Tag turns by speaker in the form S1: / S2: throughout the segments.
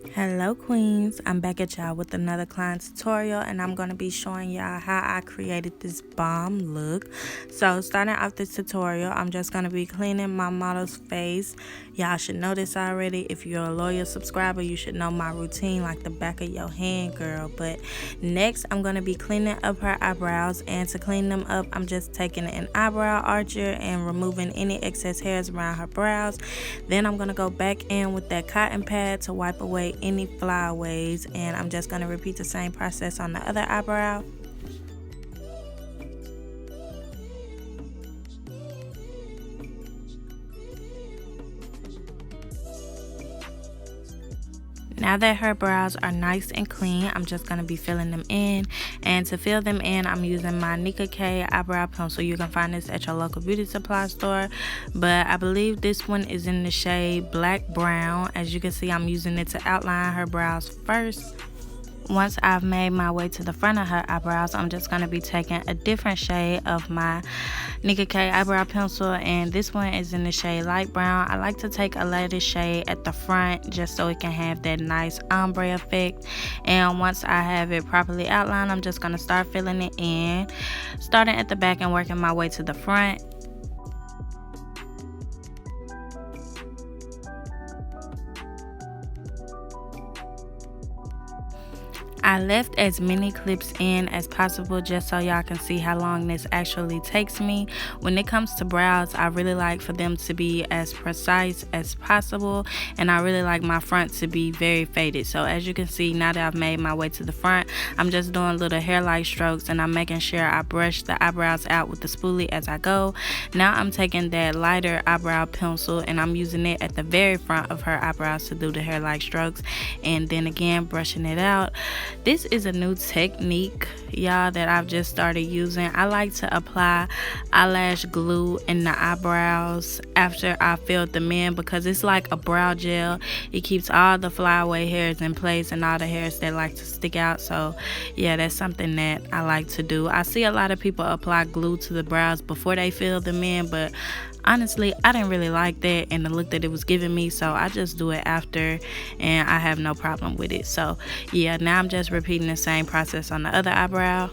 S1: Hello queens, I'm back at y'all with another client tutorial, and I'm going to be showing y'all how I created this bomb look. So starting off this tutorial, I'm just going to be cleaning my model's face. Y'all should know this already. If you're a loyal subscriber, you should know my routine like the back of your hand, girl. But next I'm going to be cleaning up her eyebrows, and to clean them up I'm just taking an eyebrow archer and removing any excess hairs around her brows. Then I'm going to go back in with that cotton pad to wipe away any flyaways, and I'm just going to repeat the same process on the other eyebrow. Now that her brows are nice and clean, I'm just going to be filling them in. And to fill them in, I'm using my Nicka K eyebrow pencil. You can find this at your local beauty supply store. But I believe this one is in the shade Black Brown. As you can see, I'm using it to outline her brows first. Once I've made my way to the front of her eyebrows, I'm just going to be taking a different shade of my Nicka K eyebrow pencil, and this one is in the shade Light Brown. I like to take a lighter shade at the front just so it can have that nice ombre effect. And once I have it properly outlined, I'm just going to start filling it in, starting at the back and working my way to the front. I left as many clips in as possible just so y'all can see how long this actually takes me. When it comes to brows, I really like for them to be as precise as possible, and I really like my front to be very faded. So as you can see, now that I've made my way to the front, I'm just doing little hair-like strokes, and I'm making sure I brush the eyebrows out with the spoolie as I go. Now I'm taking that lighter eyebrow pencil and I'm using it at the very front of her eyebrows to do the hair-like strokes, and then again brushing it out. This is a new technique, y'all, that I've just started using. I like to apply eyelash glue in the eyebrows after I filled them in, because it's like a brow gel. It keeps all the flyaway hairs in place and all the hairs that like to stick out. So yeah, that's something that I like to do. I see a lot of people apply glue to the brows before they fill them in, but honestly, I didn't really like that and the look that it was giving me, so I just do it after, and I have no problem with it. So yeah, now I'm just repeating the same process on the other eyebrow.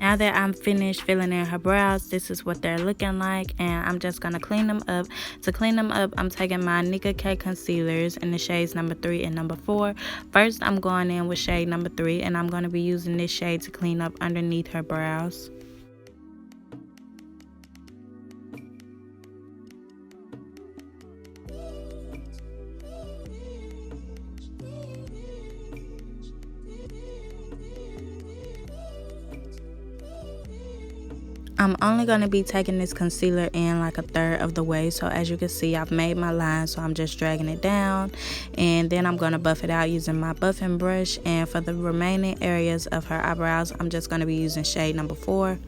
S1: Now that I'm finished filling in her brows, this is what they're looking like, and I'm just going to clean them up. To clean them up, I'm taking my Nicka K concealers in the shades number 3 and number 4. First, I'm going in with shade number 3, and I'm going to be using this shade to clean up underneath her brows. I'm only going to be taking this concealer in like a third of the way. So as you can see, I've made my line, so I'm just dragging it down, and then I'm going to buff it out using my buffing brush. And for the remaining areas of her eyebrows, I'm just going to be using shade number 4.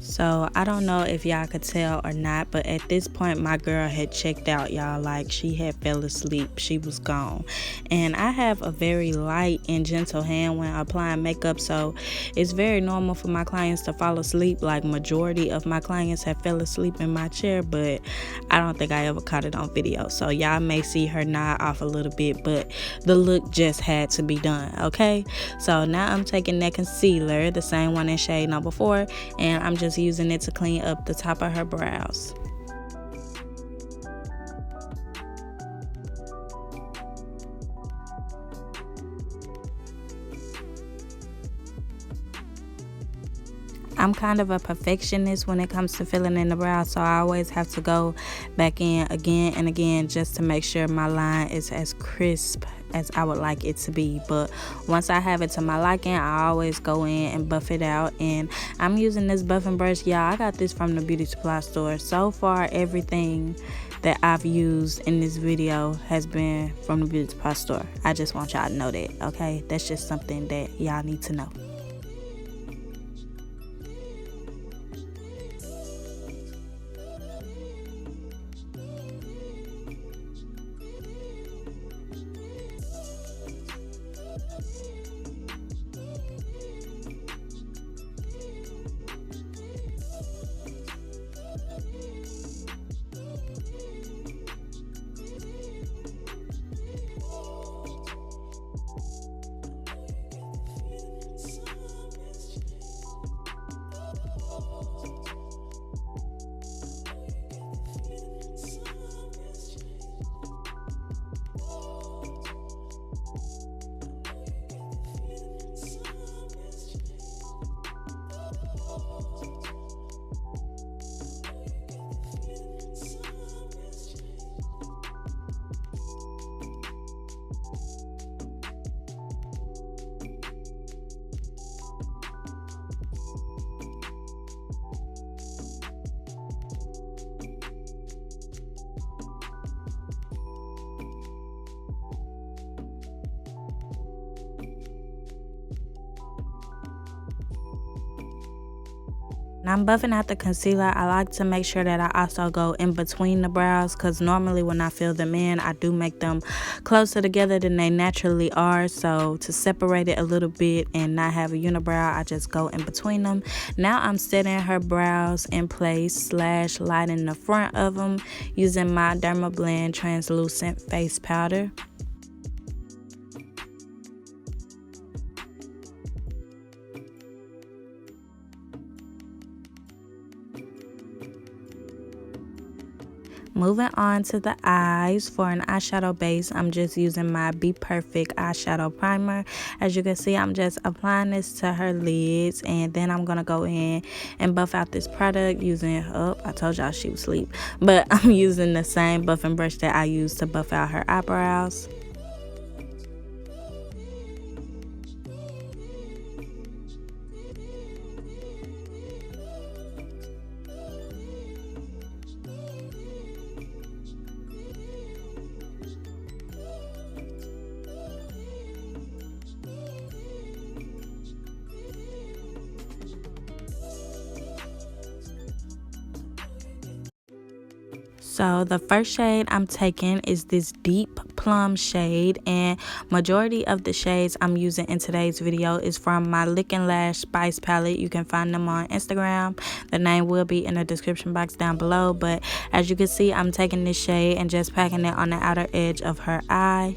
S1: So I don't know if y'all could tell or not, but at this point my girl had checked out, y'all. Like, she had fell asleep. She was gone. And I have a very light and gentle hand when applying makeup, so it's very normal for my clients to fall asleep. Like, majority of my clients have fell asleep in my chair, but I don't think I ever caught it on video. So y'all may see her nod off a little bit, but the look just had to be done, okay? So now I'm taking that concealer, the same one in shade number 4, and I'm just using it to clean up the top of her brows. I'm kind of a perfectionist when it comes to filling in the brows, so I always have to go back in again and again just to make sure my line is as crisp as I would like it to be. But once I have it to my liking, I always go in and buff it out. And I'm using this buffing brush, y'all. I got this from the beauty supply store. So far, everything that I've used in this video has been from the beauty supply store. I just want y'all to know that, okay? That's just something that y'all need to know. When I'm buffing out the concealer, I like to make sure that I also go in between the brows, because normally when I fill them in, I do make them closer together than they naturally are. So to separate it a little bit and not have a unibrow, I just go in between them. Now I'm setting her brows in place / lighting the front of them using my Dermablend translucent face powder. Moving on to the eyes, for an eyeshadow base, I'm just using my Bperfect Eyeshadow primer. As you can see, I'm just applying this to her lids, and then I'm gonna go in and buff out this product using, I told y'all she was asleep, but I'm using the same buffing brush that I used to buff out her eyebrows. So the first shade I'm taking is this deep plum shade, and majority of the shades I'm using in today's video is from my Lick and Lash Spice palette. You can find them on Instagram. The name will be in the description box down below, but as you can see, I'm taking this shade and just packing it on the outer edge of her eye.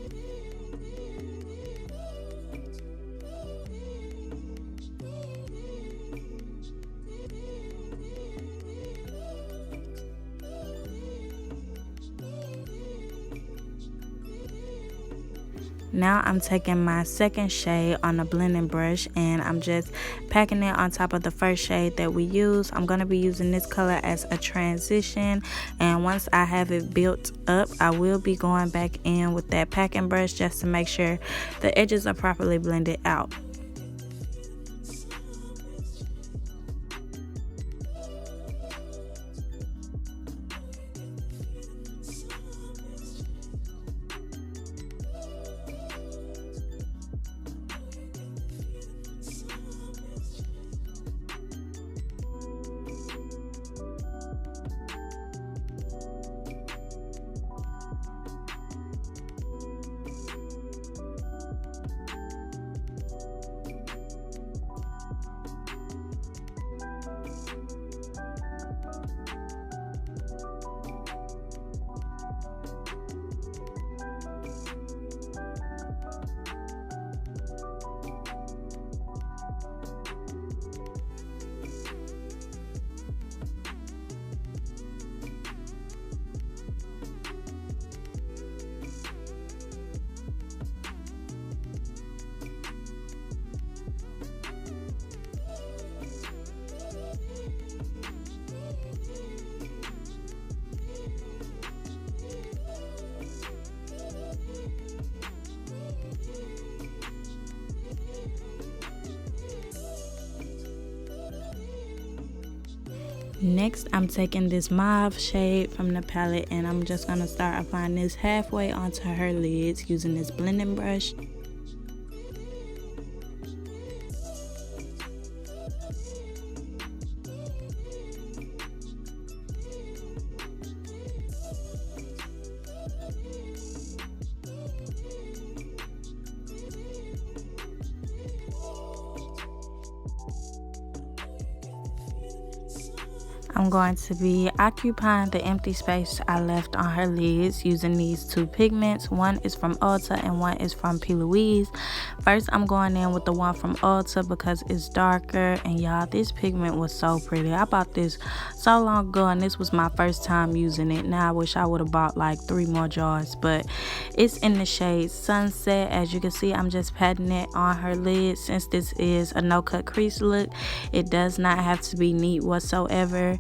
S1: Now I'm taking my second shade on a blending brush and I'm just packing it on top of the first shade that we use. I'm going to be using this color as a transition, and once I have it built up, I will be going back in with that packing brush just to make sure the edges are properly blended out. Next, I'm taking this mauve shade from the palette and I'm just going to start applying this halfway onto her lids using this blending brush. I'm going to be occupying the empty space I left on her lids using these two pigments. One is from Ulta and one is from P.Louise. First, I'm going in with the one from Ulta because it's darker. And y'all, this pigment was so pretty. I bought this so long ago and this was my first time using it. Now I wish I would have bought like 3 more jars. But it's in the shade Sunset. As you can see, I'm just patting it on her lid. Since this is a no-cut crease look, it does not have to be neat whatsoever.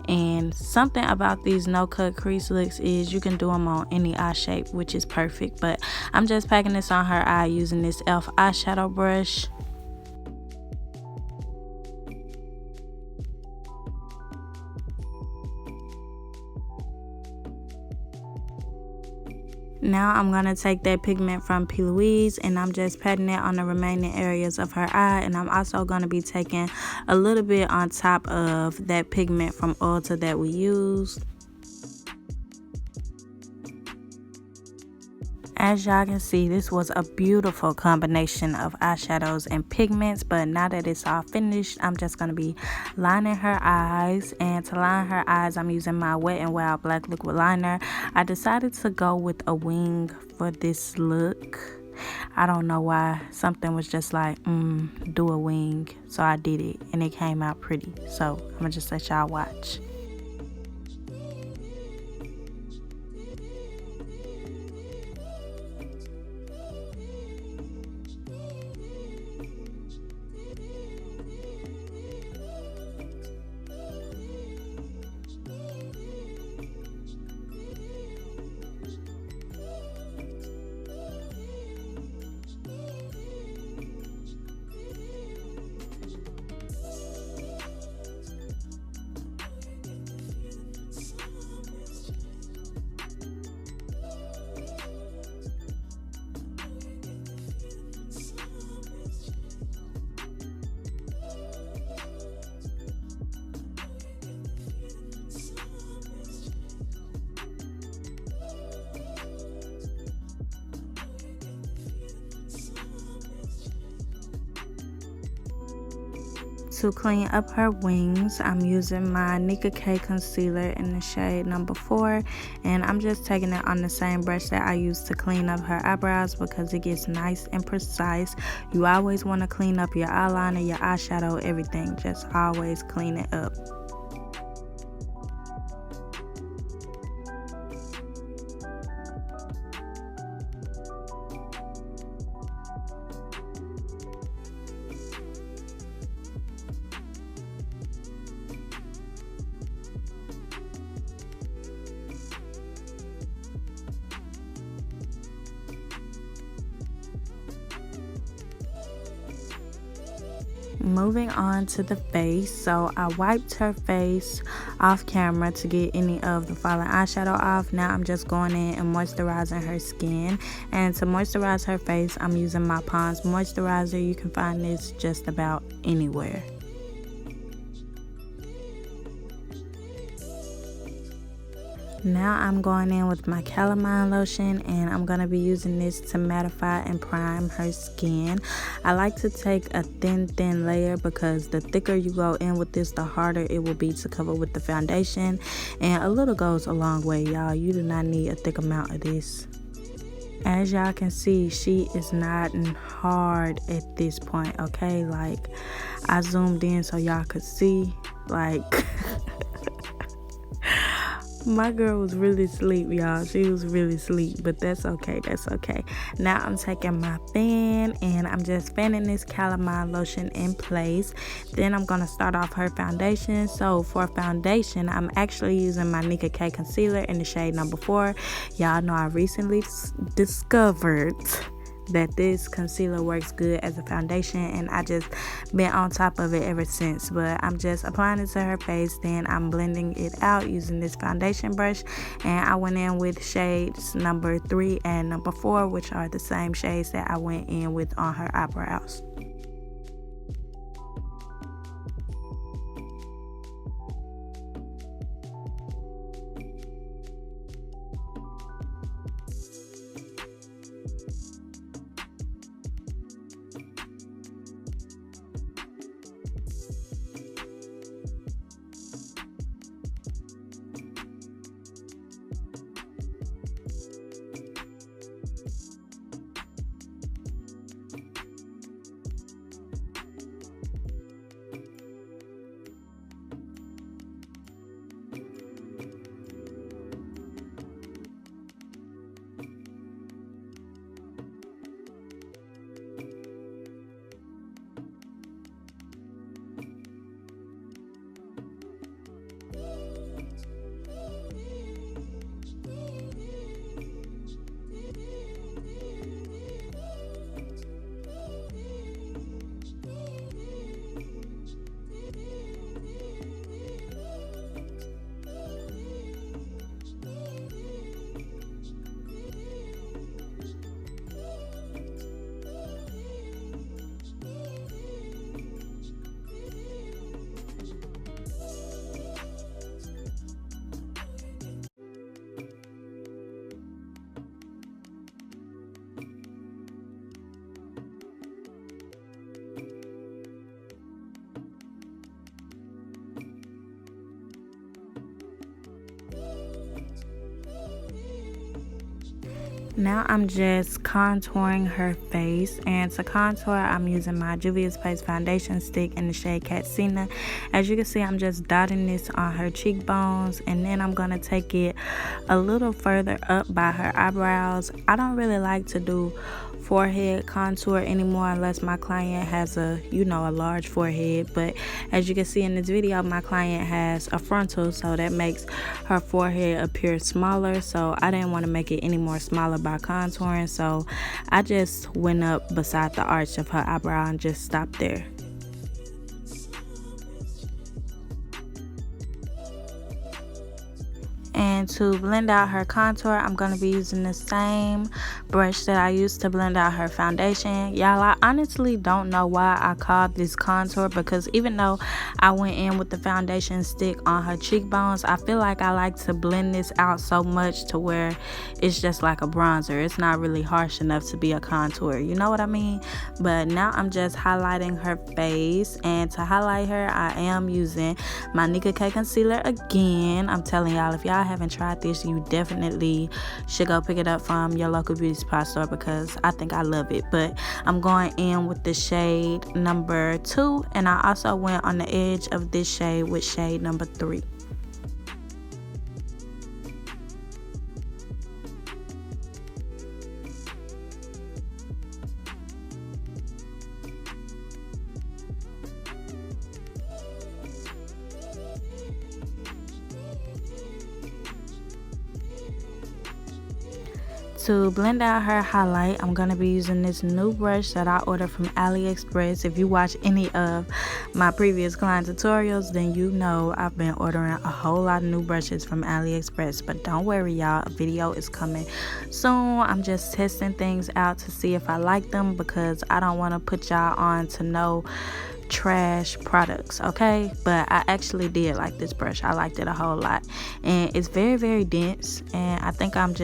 S1: And something about these no-cut crease looks is you can do them on any eye shape, which is perfect. But I'm just packing this on her eye using this e.l.f. eyeshadow brush. Now I'm going to take that pigment from P.Louise and I'm just patting it on the remaining areas of her eye. And I'm also going to be taking a little bit on top of that pigment from Ulta that we used. As y'all can see, this was a beautiful combination of eyeshadows and pigments, but now that it's all finished, I'm just going to be lining her eyes. And to line her eyes, I'm using my Wet n Wild black liquid liner. I decided to go with a wing for this look. I don't know why. Something was just like, do a wing. So I did it, and it came out pretty. So I'm going to just let y'all watch. To clean up her wings, I'm using my Nicka K concealer in the shade number 4, and I'm just taking it on the same brush that I used to clean up her eyebrows because it gets nice and precise. You always want to clean up your eyeliner, your eyeshadow, everything. Just always clean it up. Moving on to the face, so I wiped her face off camera to get any of the falling eyeshadow off. Now I'm just going in and moisturizing her skin, and to moisturize her face I'm using my Pond's moisturizer. You can find this just about anywhere. Now I'm going in with my calamine lotion, and I'm going to be using this to mattify and prime her skin. I like to take a thin layer because the thicker you go in with this, the harder it will be to cover with the foundation. And a little goes a long way, y'all. You do not need a thick amount of this. As y'all can see, she is nodding hard at this point, okay? Like, I zoomed in so y'all could see, like... My girl was really asleep, y'all. She was really asleep, but that's okay. That's okay. Now I'm taking my fan and I'm just fanning this calamine lotion in place. Then I'm going to start off her foundation. So for foundation, I'm actually using my Nicka K concealer in the shade number 4. Y'all know I recently discovered that this concealer works good as a foundation, and I just been on top of it ever since. But I'm just applying it to her face, then I'm blending it out using this foundation brush, and I went in with shades number 3 and number 4, which are the same shades that I went in with on her eyebrows. Now I'm just contouring her face, and to contour I'm using my Juvia's Place foundation stick in the shade Katsina. As you can see, I'm just dotting this on her cheekbones, and then I'm going to take it a little further up by her eyebrows. I don't really like to do forehead contour anymore unless my client has a large forehead, but as you can see in this video, my client has a frontal, so that makes her forehead appear smaller. So I didn't want to make it any more smaller by contouring, so I just went up beside the arch of her eyebrow and just stopped there. And to blend out her contour, I'm going to be using the same brush that I used to blend out her foundation. Y'all, I honestly don't know why I called this contour, because even though I went in with the foundation stick on her cheekbones, I feel like I like to blend this out so much to where it's just like a bronzer. It's not really harsh enough to be a contour, you know what I mean? But now I'm just highlighting her face, and to highlight her, I am using my Nicka K concealer again. I'm telling y'all, if y'all haven't tried this, you definitely should go pick it up from your local beauty supply store, because I think I love it. But I'm going in with the shade number 2, and I also went on the edge of this shade with shade number 3. To blend out her highlight, I'm going to be using this new brush that I ordered from AliExpress. If you watch any of my previous client tutorials, then you know I've been ordering a whole lot of new brushes from AliExpress. But don't worry, y'all, a video is coming soon. I'm just testing things out to see if I like them, because I don't want to put y'all on to no trash products, okay? But I actually did like this brush. I liked it a whole lot, and it's very, very dense, and I think I'm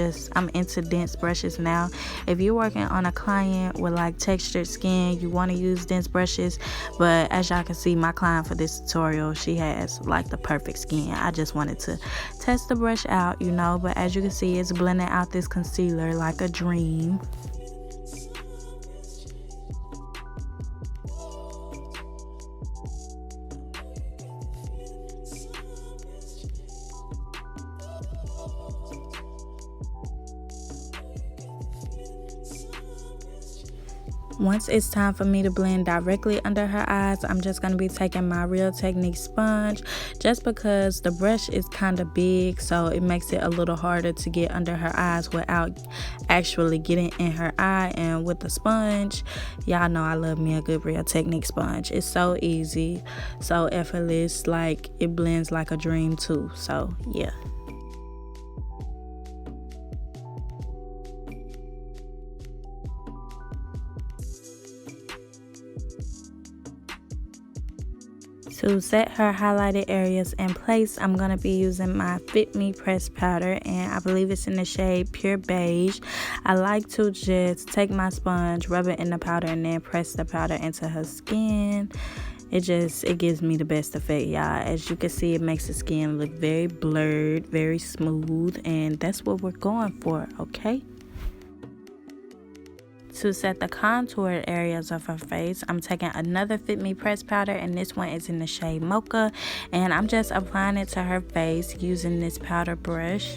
S1: into dense brushes now. If you're working on a client with like textured skin, you want to use dense brushes, but as y'all can see, my client for this tutorial, she has like the perfect skin. I just wanted to test the brush out, but as you can see, it's blending out this concealer like a dream. Once it's time for me to blend directly under her eyes, I'm just going to be taking my Real Technique sponge, just because the brush is kind of big, so it makes it a little harder to get under her eyes without actually getting in her eye. And with the sponge, y'all know I love me a good Real Technique sponge. It's so easy, so effortless, like it blends like a dream too. So yeah. To set her highlighted areas in place, I'm going to be using my Fit Me pressed powder, and I believe it's in the shade Pure Beige. I like to just take my sponge, rub it in the powder, and then press the powder into her skin. It gives me the best effect, y'all. As you can see, it makes the skin look very blurred, very smooth, and that's what we're going for, okay? To set the contoured areas of her face, I'm taking another Fit Me pressed powder, and this one is in the shade Mocha, and I'm just applying it to her face using this powder brush.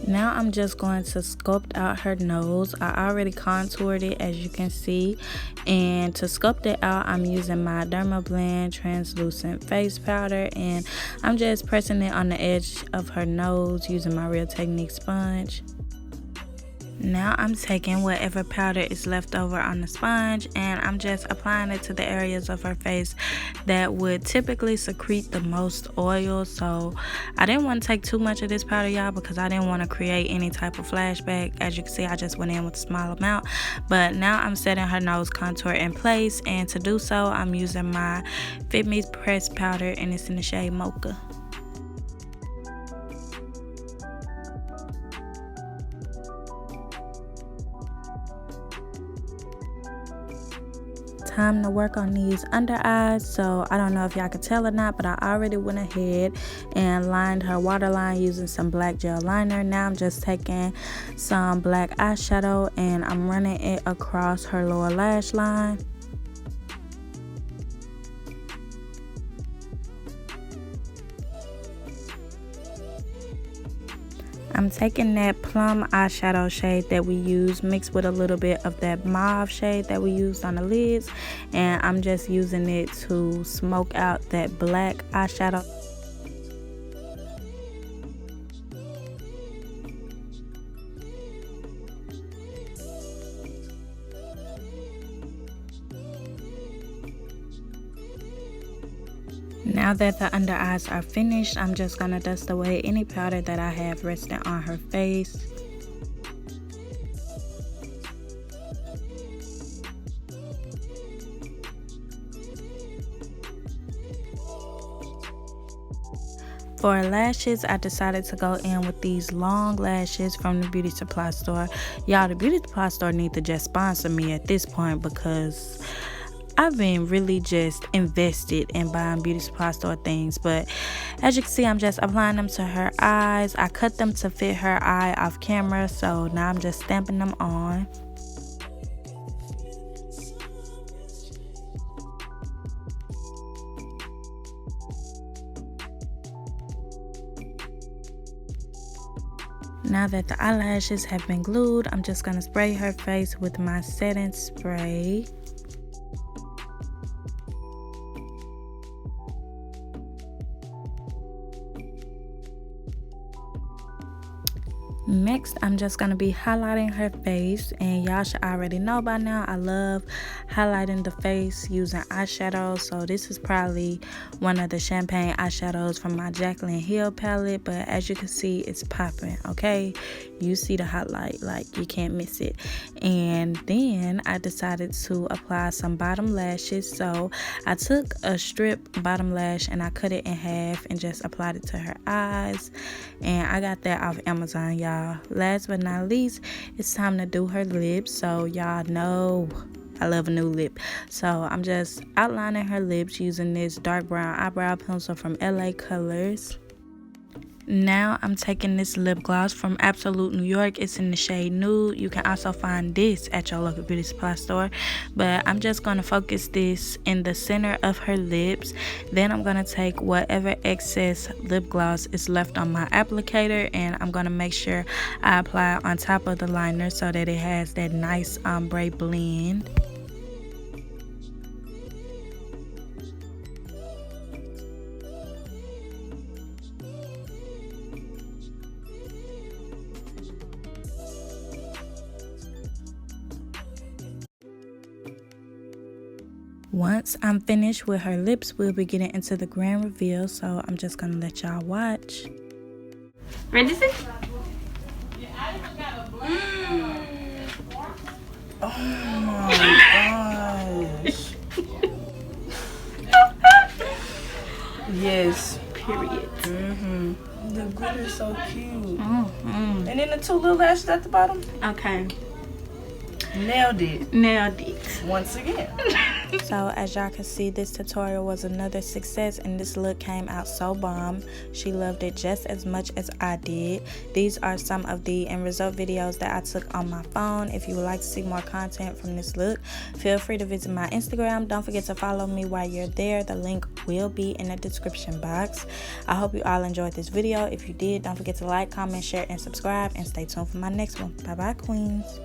S1: Now I'm just going to sculpt out her nose. I already contoured it, as you can see, and to sculpt it out, I'm using my Derma Blend translucent face powder, and I'm just pressing it on the edge of her nose using my Real Technique sponge. Now I'm taking whatever powder is left over on the sponge, and I'm just applying it to the areas of her face that would typically secrete the most oil. So I didn't want to take too much of this powder, y'all, because I didn't want to create any type of flashback. As you can see, I just went in with a small amount. But now I'm setting her nose contour in place, and to do so, I'm using my Fit Me pressed powder, and it's in the shade Mocha. Time to work on these under eyes. So I don't know if y'all could tell or not, but I already went ahead and lined her waterline using some black gel liner. Now I'm just taking some black eyeshadow and I'm running it across her lower lash line. I'm taking that plum eyeshadow shade that we use mixed with a little bit of that mauve shade that we used on the lids, and I'm just using it to smoke out that black eyeshadow. Now that the under eyes are finished, I'm just going to dust away any powder that I have resting on her face. For lashes, I decided to go in with these long lashes from the beauty supply store. Y'all, the beauty supply store need to just sponsor me at this point, because I've been really just invested in buying beauty supply store things. But as you can see, I'm just applying them to her eyes. I cut them to fit her eye off camera, so now I'm just stamping them on. Now that the eyelashes have been glued, I'm just going to spray her face with my setting spray. Next, I'm just going to be highlighting her face, and y'all should already know by now I love highlighting the face using eyeshadow. So this is probably one of the champagne eyeshadows from my Jaclyn Hill palette, but as you can see, it's popping, okay? You see the highlight, like you can't miss it. And then I decided to apply some bottom lashes. So I took a strip bottom lash and I cut it in half and just applied it to her eyes, and I got that off Amazon, y'all. Last but not least, it's time to do her lips. So y'all know I love a new lip, so I'm just outlining her lips using this dark brown eyebrow pencil from L.a.colors. Now I'm taking this lip gloss from Absolute New York. It's in the shade Nude. You can also find this at your local beauty supply store. But I'm just going to focus this in the center of her lips. Then I'm going to take whatever excess lip gloss is left on my applicator, and I'm going to make sure I apply it on top of the liner so that it has that nice ombre blend. Once I'm finished with her lips, we'll be getting into the grand reveal, so I'm just gonna let y'all watch. Ready, sis?
S2: Oh my gosh. Yes.
S1: Period.
S2: The glitter is so cute. And then the two little lashes at the bottom.
S1: Okay.
S2: Nailed it.
S1: Nailed it.
S2: Once again.
S1: So as y'all can see, this tutorial was another success, and this look came out so bomb. She loved it just as much as I did. These are some of the end result videos that I took on my phone. If you would like to see more content from this look, feel free to visit my Instagram. Don't forget to follow me while you're there. The link will be in the description box. I hope you all enjoyed this video. If you did, don't forget to like, comment, share, and subscribe, and stay tuned for my next one. Bye bye, queens.